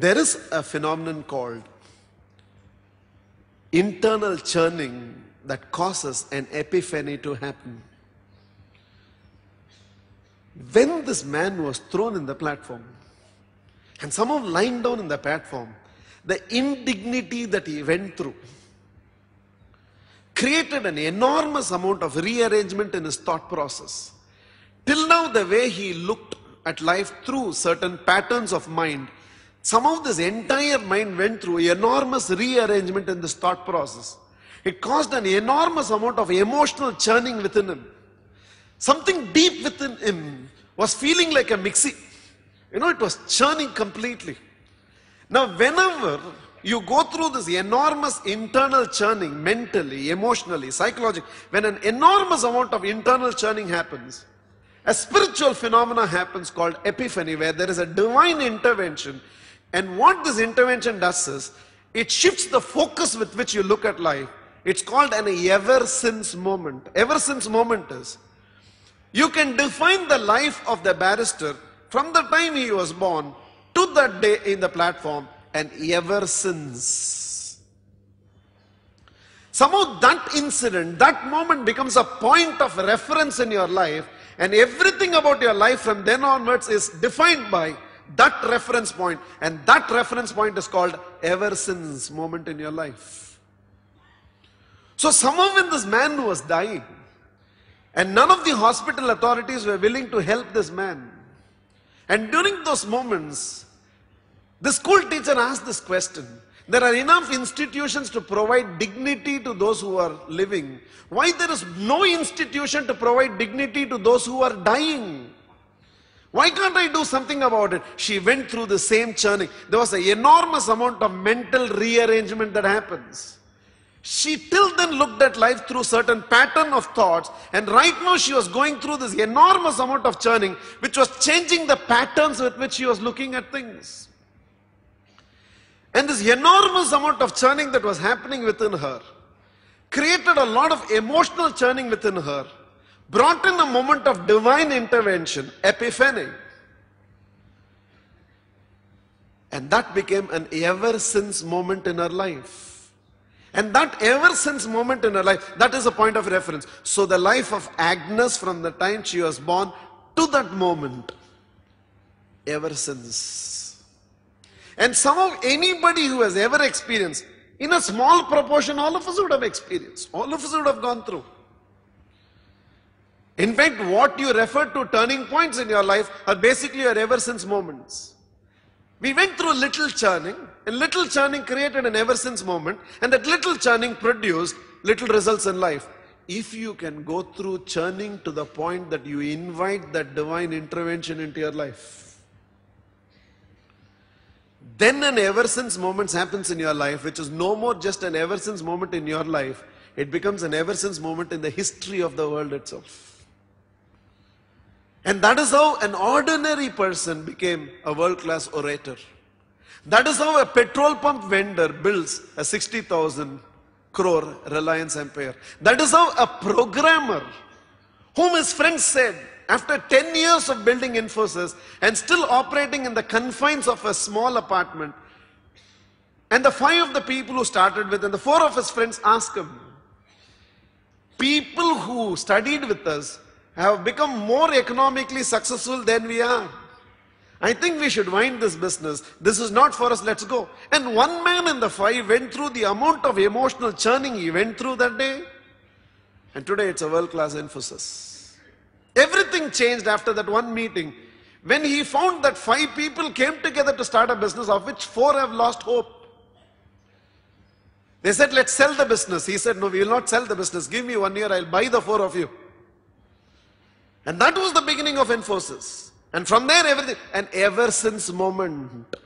There is a phenomenon called internal churning that causes an epiphany to happen. When this man was thrown in the platform and somehow lying down in the platform, the indignity that he went through created an enormous amount of rearrangement in his thought process. Till now, the way he looked at life through certain patterns of mind, somehow this entire mind went through enormous rearrangement in this thought process. It caused an enormous amount of emotional churning within him. Something deep within him was feeling like a mixie. It was churning completely. Now, whenever you go through this enormous internal churning, mentally, emotionally, psychologically, when an enormous amount of internal churning happens, a spiritual phenomena happens called epiphany, where there is a divine intervention. And what this intervention does is, it shifts the focus with which you look at life. It's called an ever since moment. Ever since moment is, you can define the life of the barrister from the time he was born to that day in the platform, and ever since. Somehow that incident, that moment becomes a point of reference in your life, and everything about your life from then onwards is defined by that reference point, and that reference point is called ever since moment in your life. So somehow when this man was dying, and none of the hospital authorities were willing to help this man, and during those moments, the school teacher asked this question: there are enough institutions to provide dignity to those who are living. Why there is no institution to provide dignity to those who are dying? Why can't I do something about it? She went through the same churning. There was an enormous amount of mental rearrangement that happens. She till then looked at life through certain pattern of thoughts, and right now she was going through this enormous amount of churning, which was changing the patterns with which she was looking at things. And this enormous amount of churning that was happening within her created a lot of emotional churning within her, brought in a moment of divine intervention, epiphany. And that became an ever since moment in her life. And that ever since moment in her life, that is a point of reference. So the life of Agnes from the time she was born to that moment, ever since. And somehow anybody who has ever experienced, in a small proportion, all of us would have experienced. All of us would have gone through. In fact, what you refer to turning points in your life are basically your ever since moments. We went through little churning, and little churning created an ever since moment, and that little churning produced little results in life. If you can go through churning to the point that you invite that divine intervention into your life, then an ever since moment happens in your life, which is no more just an ever since moment in your life. It becomes an ever since moment in the history of the world itself. And that is how an ordinary person became a world-class orator. That is how a petrol pump vendor builds a 60,000 crore Reliance empire. That is how a programmer, whom his friends said, after 10 years of building Infosys and still operating in the confines of a small apartment, and the 5 of the people who started with and the 4 of his friends asked him, people who studied with us have become more economically successful than we are. I think we should wind this business. This is not for us, let's go. And one man in the 5 went through the amount of emotional churning he went through that day. And today it's a world-class Infosys. Everything changed after that one meeting, when he found that 5 people came together to start a business, of which 4 have lost hope. They said, let's sell the business. He said, no, we will not sell the business. Give me 1 year, I'll buy the 4 of you. And that was the beginning of Infosys. And from there, everything, an ever since moment.